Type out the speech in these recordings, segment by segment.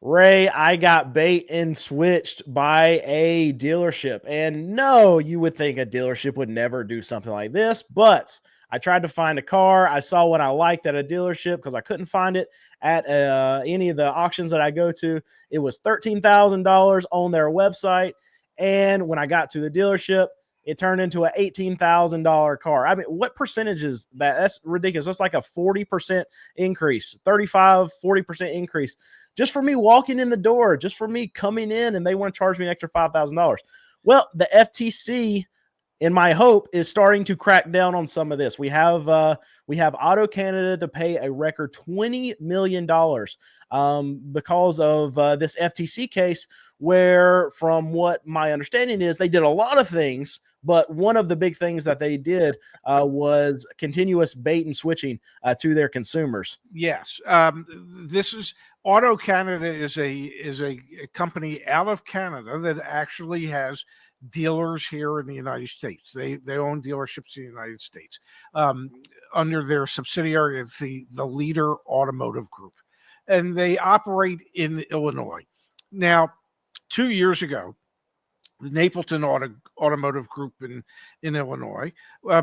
Ray, I got bait and switched by a dealership. And no, you would think a dealership would never do something like this, but I tried to find a car. I saw what I liked at a dealership because I couldn't find it at any of the auctions that I go to. It was $13,000 on their website. And when I got to the dealership, it turned into an $18,000 car. I mean, what percentage is that? That's ridiculous. That's like a 40% increase, 40% increase just for me walking in the door, just for me coming in, and they want to charge me an extra $5,000. Well, the FTC, in my hope, is starting to crack down on some of this. We have Auto Canada to pay a record $20 million because of this FTC case, where, from what my understanding is, they did a lot of things, but one of the big things that they did was continuous bait and switching to their consumers. Yes, this is Auto Canada is a company out of Canada that actually has dealers here in the United States. They own dealerships in the United States under their subsidiary. It's the Leader Automotive Group, and they operate in Illinois. Now, 2 years ago, the Napleton Automotive Group in Illinois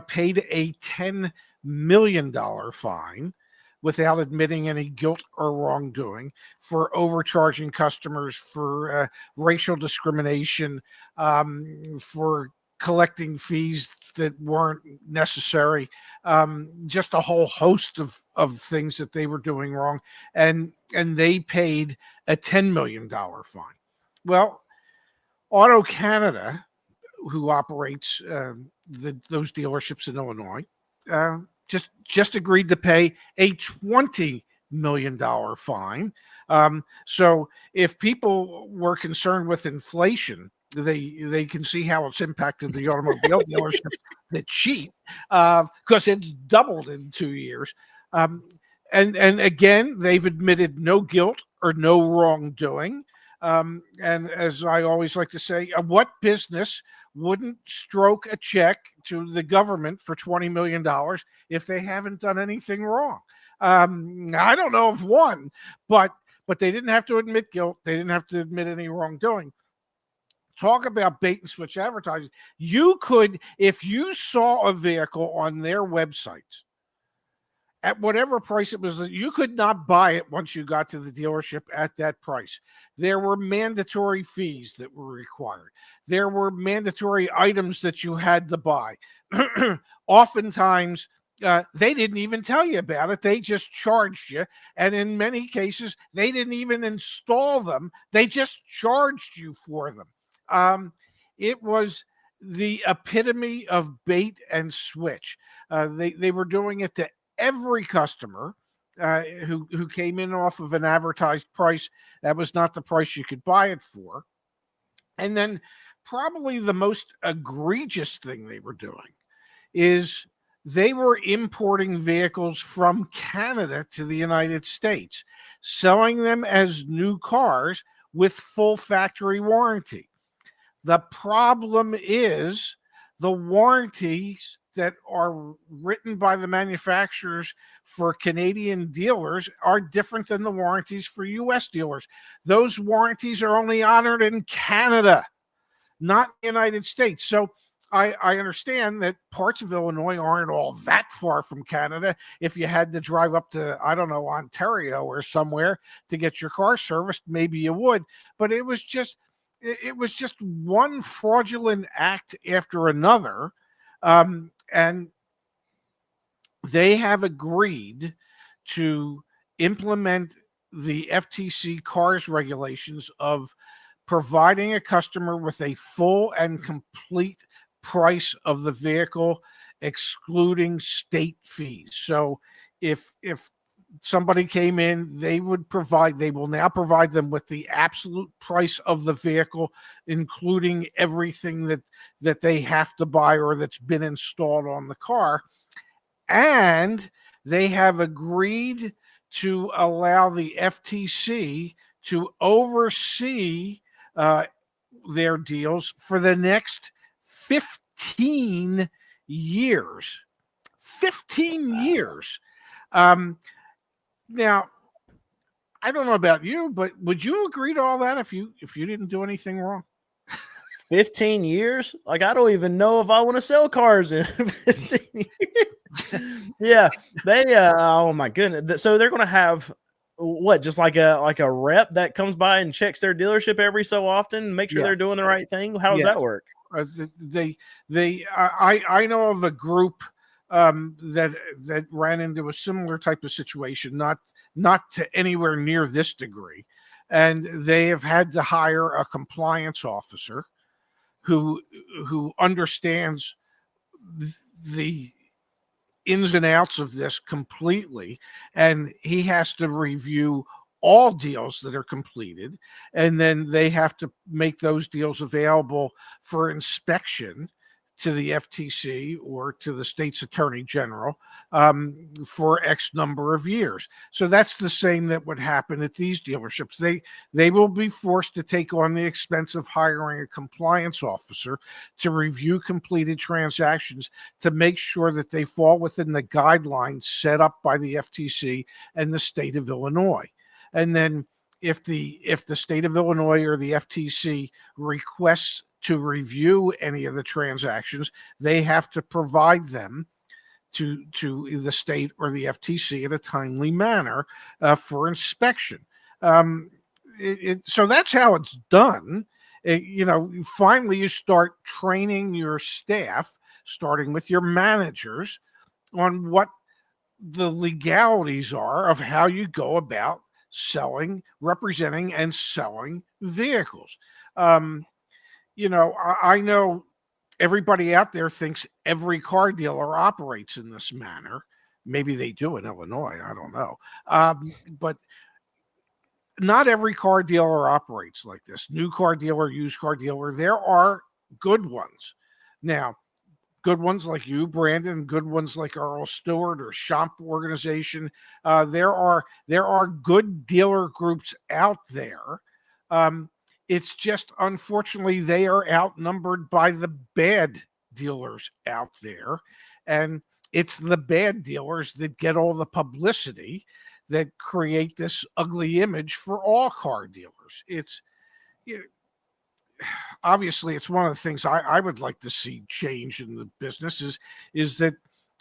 paid a $10 million fine without admitting any guilt or wrongdoing for overcharging customers, for racial discrimination, for collecting fees that weren't necessary, just a whole host of things that they were doing wrong. And they paid a $10 million fine. Well, Auto Canada, who operates those dealerships in Illinois, just agreed to pay a $20 million fine. So if people were concerned with inflation, they can see how it's impacted the automobile dealerships that cheat, because it's doubled in 2 years. And again, they've admitted no guilt or no wrongdoing. And as I always like to say, what business wouldn't stroke a check to the government for $20 million if they haven't done anything wrong? I don't know of one, but they didn't have to admit guilt. They didn't have to admit any wrongdoing. Talk about bait and switch advertising. You could, if you saw a vehicle on their website at whatever price it was, you could not buy it once you got to the dealership at that price. There were mandatory fees that were required. There were mandatory items that you had to buy. Oftentimes, they didn't even tell you about it. They just charged you. And in many cases, they didn't even install them. They just charged you for them. It was the epitome of bait and switch. They were doing it to every customer who came in off of an advertised price that was not the price you could buy it for. And then probably the most egregious thing they were doing is they were importing vehicles from Canada to the United States, selling them as new cars with full factory warranty. The problem is the warranties that are written by the manufacturers for Canadian dealers are different than the warranties for US dealers. Those warranties are only honored in Canada, not the United States. So I understand that parts of Illinois aren't all that far from Canada. If you had to drive up to, I don't know, Ontario or somewhere to get your car serviced, maybe you would. But it was just one fraudulent act after another. And they have agreed to implement the FTC CARS regulations of providing a customer with a full and complete price of the vehicle, excluding state fees. So if somebody came in, they will now provide them with the absolute price of the vehicle, including everything that they have to buy or that's been installed on the car. And they have agreed to allow the FTC to oversee their deals for the next 15 years. 15 years. Now, I don't know about you, but would you agree to all that if you didn't do anything wrong? 15 years? Like, I don't even know if I want to sell cars in 15 years. Yeah, they oh my goodness. So they're going to have what, just like a rep that comes by and checks their dealership every so often, make sure Yeah, they're doing the right thing. How does yeah. that work? I know of a group that ran into a similar type of situation, not to anywhere near this degree, and they have had to hire a compliance officer who understands the ins and outs of this completely, and he has to review all deals that are completed, and then they have to make those deals available for inspection to the FTC or to the state's attorney general for X number of years. So that's the same that would happen at these dealerships. They will be forced to take on the expense of hiring a compliance officer to review completed transactions to make sure that they fall within the guidelines set up by the FTC and the state of Illinois. And then if the state of Illinois or the FTC requests to review any of the transactions, they have to provide them to the state or the FTC in a timely manner for inspection. So that's how it's done. Finally, you start training your staff, starting with your managers, on what the legalities are of how you go about representing and selling vehicles. I know everybody out there thinks every car dealer operates in this manner. Maybe they do in Illinois. I don't know. But not every car dealer operates like this. New car dealer, used car dealer. There are good ones. Now, good ones like you, Brandon, good ones like Earl Stewart or Shop Organization. There are good dealer groups out there. It's just, unfortunately, they are outnumbered by the bad dealers out there. And it's the bad dealers that get all the publicity that create this ugly image for all car dealers. It's, obviously, it's one of the things I would like to see change in the business is that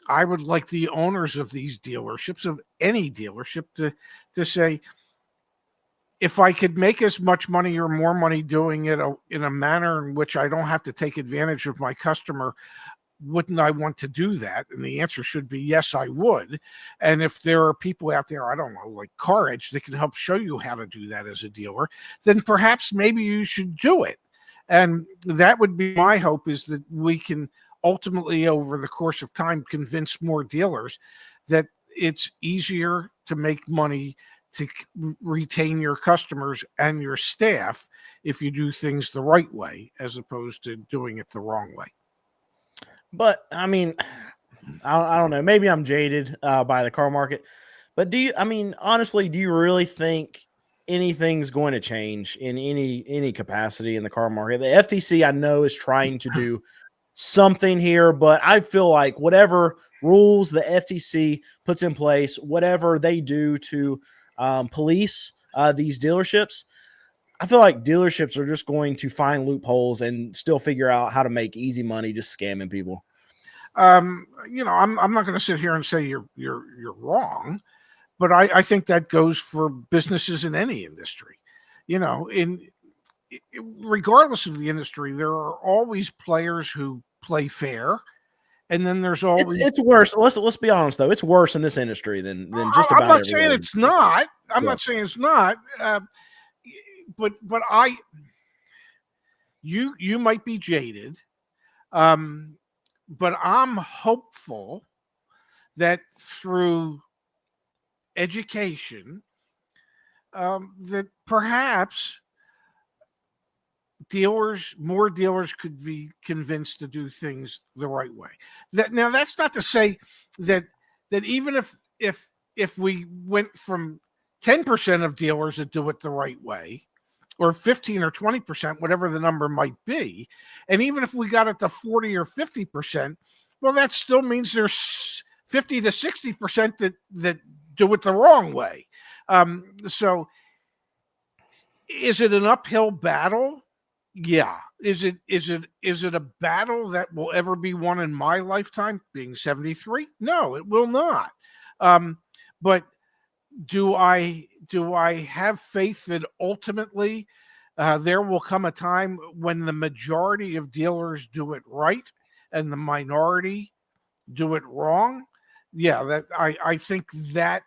I would like the owners of these dealerships, of any dealership, to say, if I could make as much money or more money doing it in a manner in which I don't have to take advantage of my customer, wouldn't I want to do that? And the answer should be yes, I would. And if there are people out there, I don't know, like Car Edge, that can help show you how to do that as a dealer, then perhaps maybe you should do it. And that would be my hope, is that we can ultimately, over the course of time, convince more dealers that it's easier to make money, to retain your customers and your staff, if you do things the right way, as opposed to doing it the wrong way. But I mean, I don't know. Maybe I'm jaded by the car market. But honestly, do you really think anything's going to change in any capacity in the car market? The FTC, I know, is trying to do something here, but I feel like whatever rules the FTC puts in place, whatever they do to police these dealerships, I feel like dealerships are just going to find loopholes and still figure out how to make easy money just scamming people. I'm not going to sit here and say you're wrong, but I think that goes for businesses in any industry. Regardless of the industry, there are always players who play fair, and then there's always it's worse. Let's be honest though, it's worse in this industry than just about. I'm not saying it's not. I'm not saying it's not. But you might be jaded, but I'm hopeful that through education, that perhaps more dealers could be convinced to do things the right way. Now, that's not to say that even if we went from 10% of dealers that do it the right way, or 15 or 20%, whatever the number might be, and even if we got it to 40 or 50%, well, that still means there's 50 to 60% that do it the wrong way. So Is it an uphill battle? Yeah. Is it a battle that will ever be won in my lifetime? Being 73? No, it will not. But do I have faith that ultimately there will come a time when the majority of dealers do it right and the minority do it wrong? Yeah, that I think that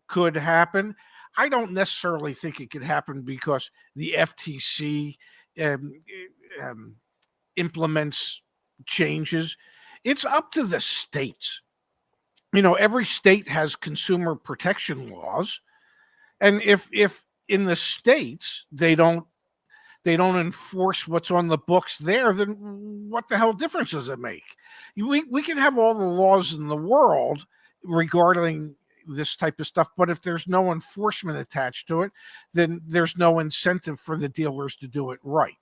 could happen. I don't necessarily think it could happen because the FTC um, um, implements changes. It's up to the states. Every state has consumer protection laws, and if in the states they don't enforce what's on the books there, then what the hell difference does it make? We can have all the laws in the world regarding this type of stuff, but if there's no enforcement attached to it, then there's no incentive for the dealers to do it right.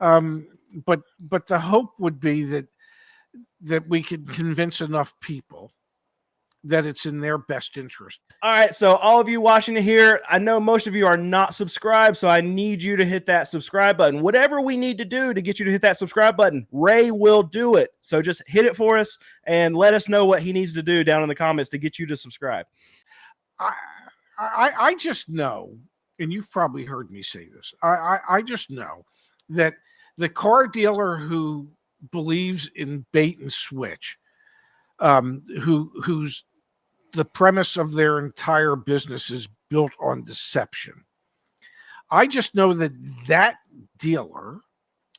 Um, but the hope would be that we could convince enough people that it's in their best interest. All right, so all of you watching it here, I know most of you are not subscribed, so I need you to hit that subscribe button. Whatever we need to do to get you to hit that subscribe button, Ray will do it. So just hit it for us and let us know what he needs to do down in the comments to get you to subscribe. I just know, and you've probably heard me say this, I just know that the car dealer believes in bait and switch, who's the premise of their entire business is built on deception. I just know that dealer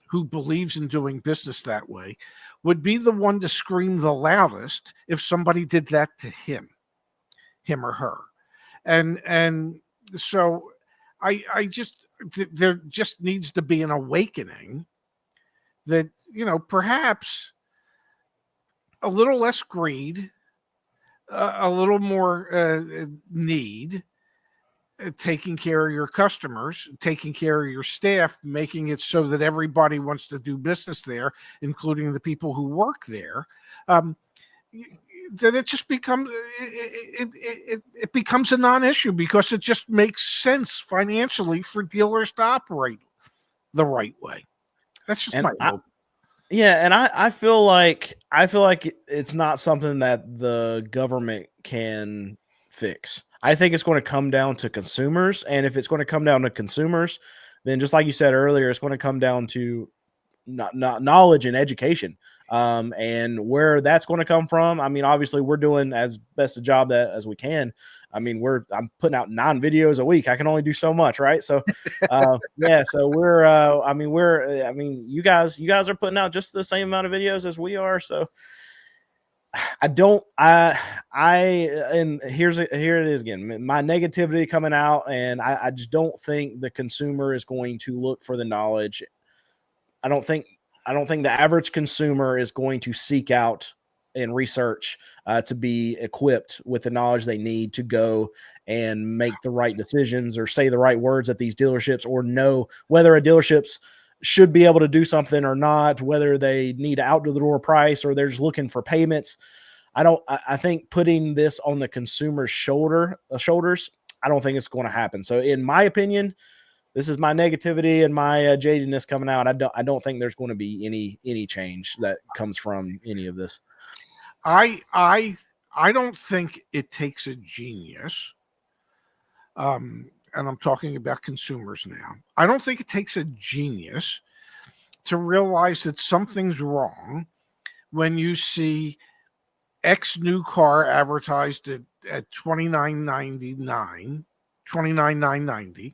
who believes in doing business that way would be the one to scream the loudest if somebody did that to him or her. And so I just, there just needs to be an awakening that, perhaps a little less greed, a little more need, taking care of your customers, taking care of your staff, making it so that everybody wants to do business there, including the people who work there. That it just becomes it becomes a non-issue because it just makes sense financially for dealers to operate the right way. That's just my hope. Yeah, and I feel like it's not something that the government can fix. I think it's going to come down to consumers, and if it's going to come down to consumers, then just like you said earlier, it's going to come down to not knowledge and education. And where that's going to come from, I mean, obviously we're doing as best a job as we can. I mean, I'm putting out 9 videos a week. I can only do so much, right? So, yeah. So you guys are putting out just the same amount of videos as we are. So, and here it is again, my negativity coming out, and I just don't think the consumer is going to look for the knowledge. I don't think the average consumer is going to seek out and research to be equipped with the knowledge they need to go and make the right decisions or say the right words at these dealerships, or know whether a dealerships should be able to do something or not, whether they need out to the door price or they're just looking for payments. I think putting this on the consumer's shoulders, I don't think it's going to happen. So in my opinion, this is my negativity and my jadedness coming out. I don't think there's going to be any change that comes from any of this. I don't think it takes a genius. And I'm talking about consumers now. I don't think it takes a genius to realize that something's wrong when you see X new car advertised at $29,990,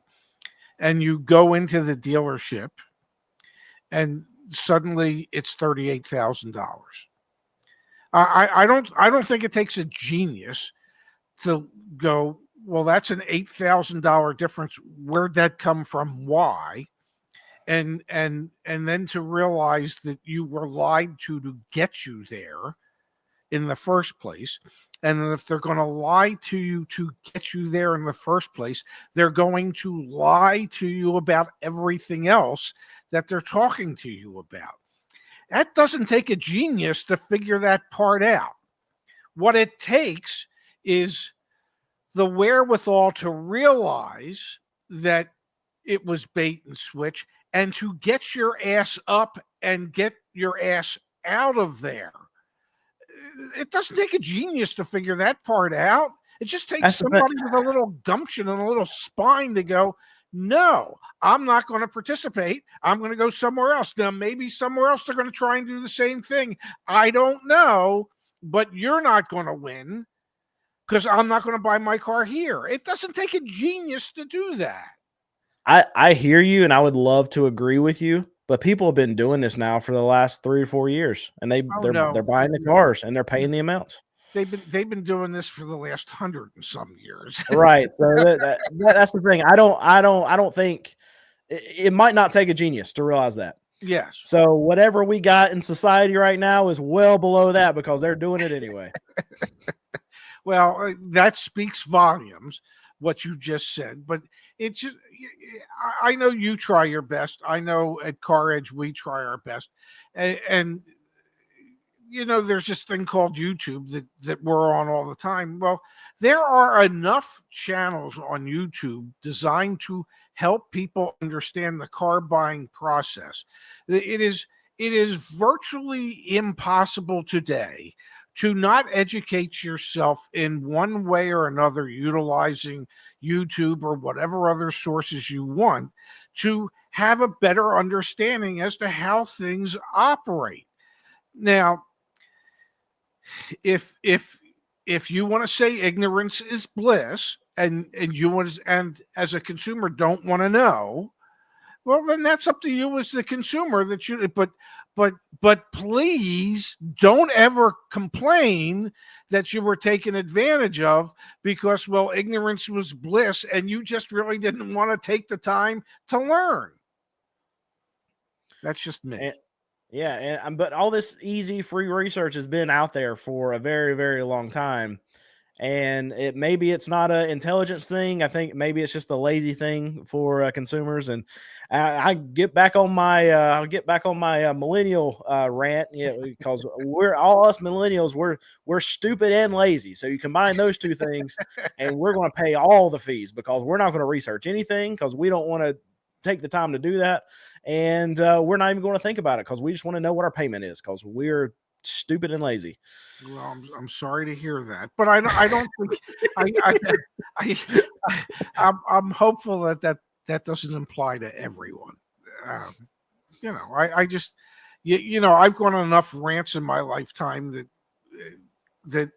and you go into the dealership and suddenly it's $38,000. I don't think it takes a genius to go, well, that's an $8,000 difference. Where'd that come from? Why? And then to realize that you were lied to get you there in the first place. And if they're going to lie to you to get you there in the first place, they're going to lie to you about everything else that they're talking to you about. That doesn't take a genius to figure that part out. What it takes is the wherewithal to realize that it was bait and switch. And to get your ass up and get your ass out of there, it doesn't take a genius to figure that part out. It just takes That's the thing. somebody with a little gumption and a little spine to go, no, I'm not going to participate. I'm going to go somewhere else. Now, maybe somewhere else they're going to try and do the same thing. I don't know, but you're not going to win because I'm not going to buy my car here. It doesn't take a genius to do that. I hear you, and I would love to agree with you, but people have been doing this now for the last 3 or 4 years, and they're buying the cars and they're paying the amounts. They've been doing this for the last 100 and some years. Right. So that's the thing. I don't think it might not take a genius to realize that. Yes. So whatever we got in society right now is well below that because they're doing it anyway. Well, that speaks volumes, what you just said, but it's just, I know you try your best. I know at Car Edge, we try our best. And you know, there's this thing called YouTube that we're on all the time. Well, there are enough channels on YouTube designed to help people understand the car buying process. It is virtually impossible today to not educate yourself in one way or another, utilizing YouTube or whatever other sources you want to have a better understanding as to how things operate. Now, if you want to say ignorance is bliss and you want to, and as a consumer don't want to know, well, then that's up to you as the consumer that you, but please don't ever complain that you were taken advantage of because, well, ignorance was bliss and you just really didn't want to take the time to learn. That's just me. Yeah, but all this easy free research has been out there for a very, very long time, and maybe it's not an intelligence thing. I think maybe it's just a lazy thing for consumers. And I get back on my I'll get back on my millennial rant, because we're all us millennials, we're stupid and lazy. So you combine those two things, and we're going to pay all the fees because we're not going to research anything because we don't want to take the time to do that. And we're not even going to think about it because we just want to know what our payment is because we're stupid and lazy. Well, I'm sorry to hear that, but I don't think I'm hopeful that doesn't apply to everyone. You know, I just I've gone on enough rants in my lifetime that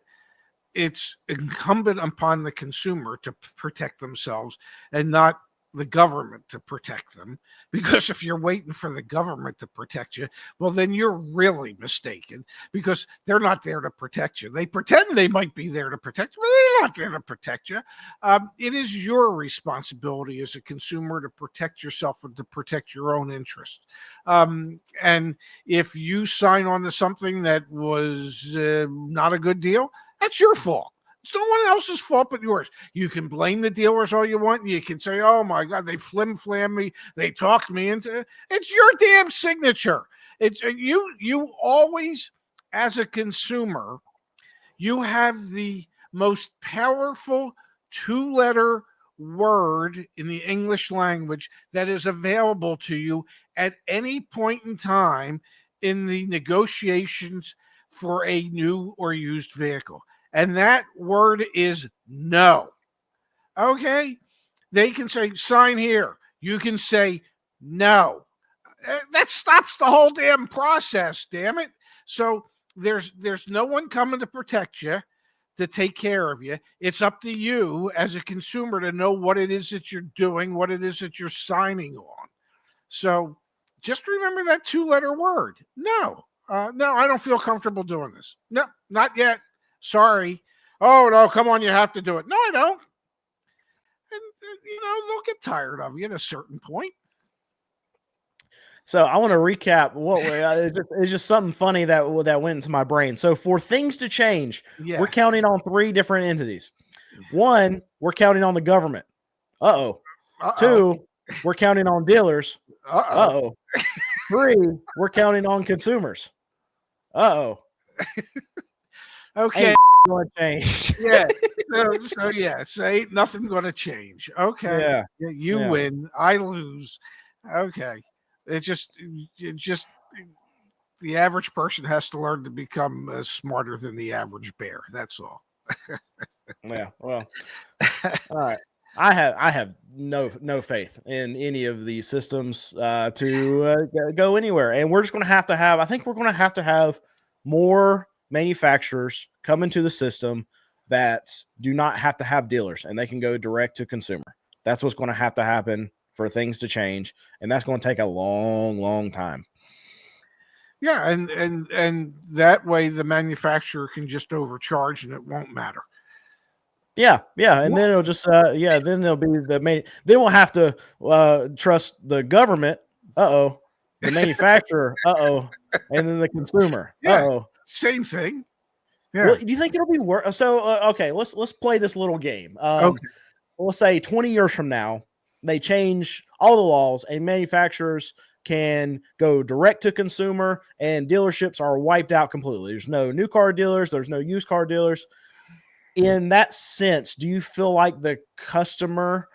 it's incumbent upon the consumer to protect themselves and not the government to protect them, because if you're waiting for the government to protect you, well, then you're really mistaken because they're not there to protect you. They pretend they might be there to protect you, but they're not there to protect you. It is your responsibility as a consumer to protect yourself and to protect your own interests. And if you sign on to something that was not a good deal, that's your fault. It's no one else's fault but yours. You can blame the dealers all you want. You can say, oh my God, they flim-flam me. They talked me into it. It's your damn signature. It's you always, as a consumer, you have the most powerful 2-letter word in the English language that is available to you at any point in time in the negotiations for a new or used vehicle. And that word is no. Okay? They can say, sign here. You can say no. That stops the whole damn process, damn it. So there's no one coming to protect you, to take care of you. It's up to you as a consumer to know what it is that you're doing, what it is that you're signing on. So just remember that 2-letter word. No. No, I don't feel comfortable doing this. No, not yet. Sorry. Oh, no, come on, you have to do it. No, I don't. And, they'll get tired of you at a certain point. So I want to recap it's just something funny that went into my brain. So for things to change, we're counting on 3 different entities. 1, we're counting on the government. Uh-oh. 2, we're counting on dealers. Uh-oh. 3, we're counting on consumers. Uh-oh. Okay. Going to change. Yeah. So yeah, so ain't nothing going to change. Okay, Yeah. you Yeah. win, I lose. Okay, it just the average person has to learn to become smarter than the average bear. That's all. Yeah. Well, all right. I have no faith in any of these systems to go anywhere, and we're just going to have. I think we're going to have more manufacturers come into the system that do not have to have dealers, and they can go direct to consumer. That's what's going to have to happen for things to change, and that's going to take a long, long time. Yeah, and that way the manufacturer can just overcharge and it won't matter. Yeah, yeah, and then it'll just then they'll be the main. They won't have to trust the government. The manufacturer. And then the consumer. Yeah, same thing. Well, Yeah. do you think it'll be worse? So okay, let's play this little game. Okay. Let's say 20 years from now, they change all the laws, and manufacturers can go direct to consumer, and dealerships are wiped out completely. There's no new car dealers. There's no used car dealers. In that sense, do you feel like the consumer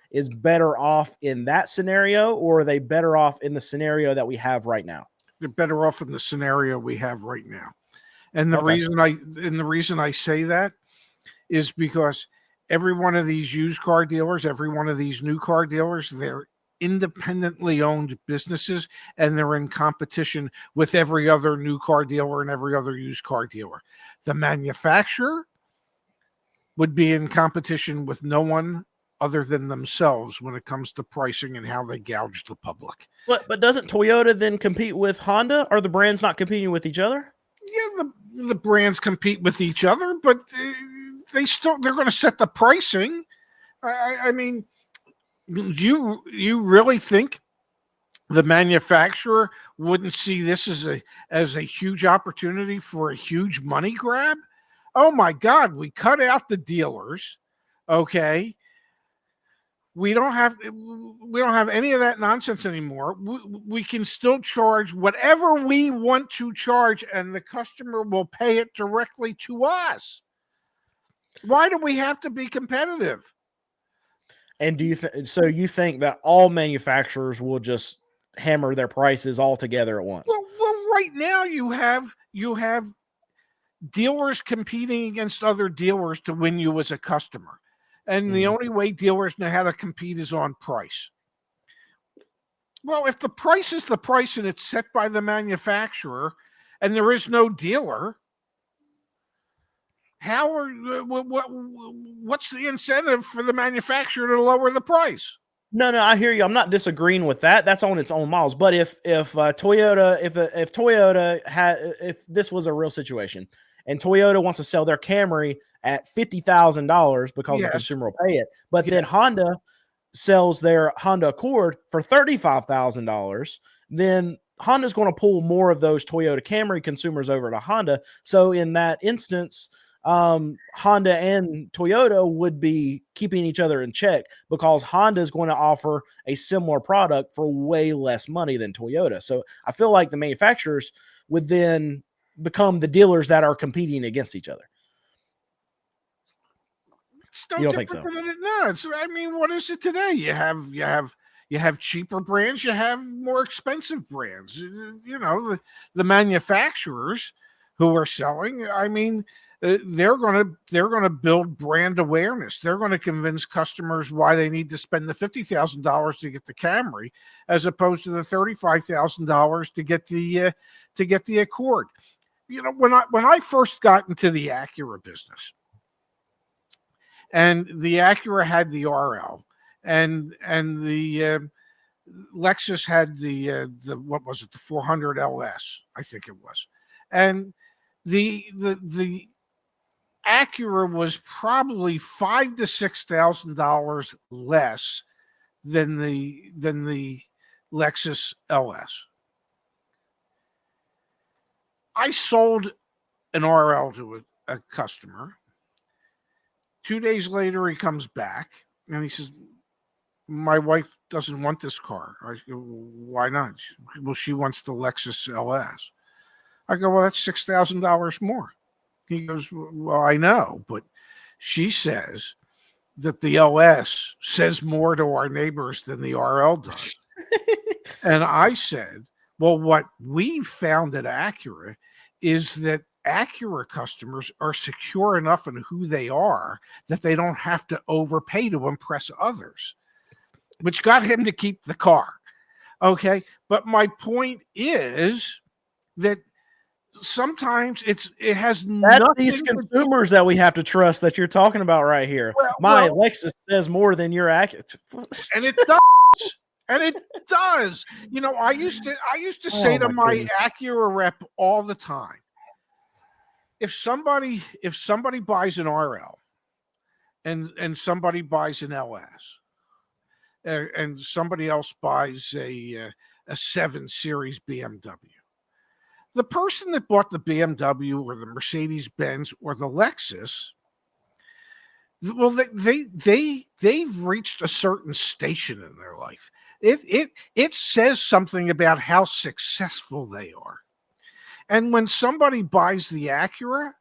is better off in that scenario, or are they better off in the scenario that we have right now? They're better off in the scenario we have right now. And Okay. the reason I say that is because every one of these used car dealers, every one of these new car dealers, they're independently owned businesses, and they're in competition with every other new car dealer and every other used car dealer. The manufacturer would be in competition with no one other than themselves when it comes to pricing and how they gouge the public. But doesn't Toyota then compete with Honda? Are the brands not competing with each other? Yeah, the brands compete with each other, but they're going to set the pricing. I mean, do you really think the manufacturer wouldn't see this as a huge opportunity for a huge money grab? Oh my God, we cut out the dealers. Okay. We don't have any of that nonsense anymore. We can still charge whatever we want to charge, and the customer will pay it directly to us. Why do we have to be competitive? And so you think that all manufacturers will just hammer their prices all together at once? Well, right now you have dealers competing against other dealers to win you as a customer. And the only way dealers know how to compete is on price. Well, if the price is the price and it's set by the manufacturer and there is no dealer, what's the incentive for the manufacturer to lower the price? No, I hear you. I'm not disagreeing with that. That's on its own miles. But if Toyota, if Toyota if this was a real situation, and Toyota wants to sell their Camry at $50,000 because the consumer will pay it, but then Honda sells their Honda Accord for $35,000, then Honda's going to pull more of those Toyota Camry consumers over to Honda. So in that instance, Honda and Toyota would be keeping each other in check because Honda is going to offer a similar product for way less money than Toyota. So I feel like the manufacturers would then become the dealers that are competing against each other. You don't think so? No, I mean, what is it today? You have cheaper brands, you have more expensive brands. You know, the manufacturers who are selling, I mean, they're going to build brand awareness. They're going to convince customers why they need to spend the $50,000 to get the Camry, as opposed to the $35,000 to get the Accord. You know, when I first got into the Acura business, and the Acura had the RL, and the Lexus had the what was it, the 400 LS, I think it was, and the Acura was probably $5,000 to $6,000 less than the Lexus LS. I sold an RL to a customer. 2 days later, he comes back and he says, "My wife doesn't want this car." I go, "Why not?" Well, she wants the Lexus LS. I go, "Well, that's $6,000 more." He goes, "Well, I know, but She says that the LS says more to our neighbors than the RL does. And I said, well, what we found at Acura is that Acura customers are secure enough in who they are that they don't have to overpay to impress others, which got him to keep the car. Okay. But my point is that sometimes it has That's nothing these to do. consumers that we have to trust that you're talking about right here. My Well, Lexus says more than your Acura. and it does. And it does. You know, I used to say to my Acura rep all the time, if somebody buys an RL and somebody buys an LS and somebody else buys a 7 Series BMW, the person that bought the BMW or the Mercedes Benz or the Lexus, well, they've reached a certain station in their life. It says something about how successful they are. And when somebody buys the Acura,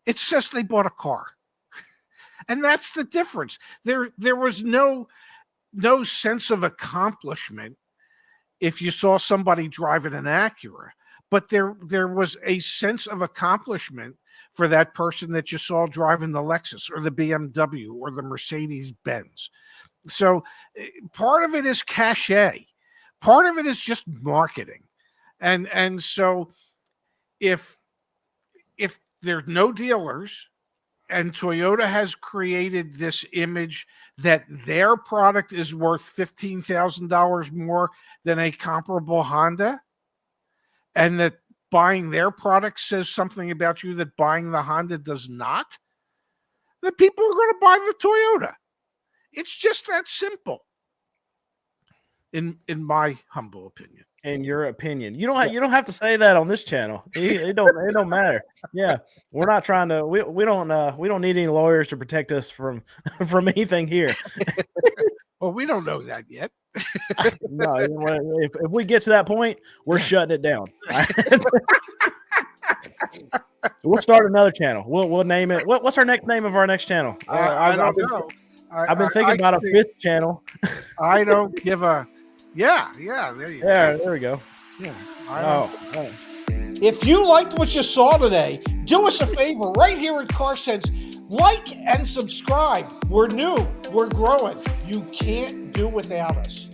it says they bought a car. And that's the difference. There was no sense of accomplishment if you saw somebody driving an Acura, but there was a sense of accomplishment for that person that you saw driving the Lexus or the BMW or the Mercedes Benz. So part of it is cachet. Part of it is just marketing. And so if there's no dealers and Toyota has created this image that their product is worth $15,000 more than a comparable Honda, and that buying their product says something about you that buying the Honda does not, then people are going to buy the Toyota. It's just that simple, in my humble opinion. In your opinion, you don't have to say that on this channel. It don't matter. Yeah, we're not trying to. We don't need any lawyers to protect us from anything here. Well, we don't know that yet. No, if we get to that point, we're shutting it down. We'll start another channel. We'll name it. What's our next name of our next channel? I don't know. I've been thinking about a 5th channel. I don't give a. Yeah. There you go. There we go. Yeah. Oh. If you liked what you saw today, do us a favor right here at CarSense. Like and subscribe. We're new. We're growing. You can't do without us.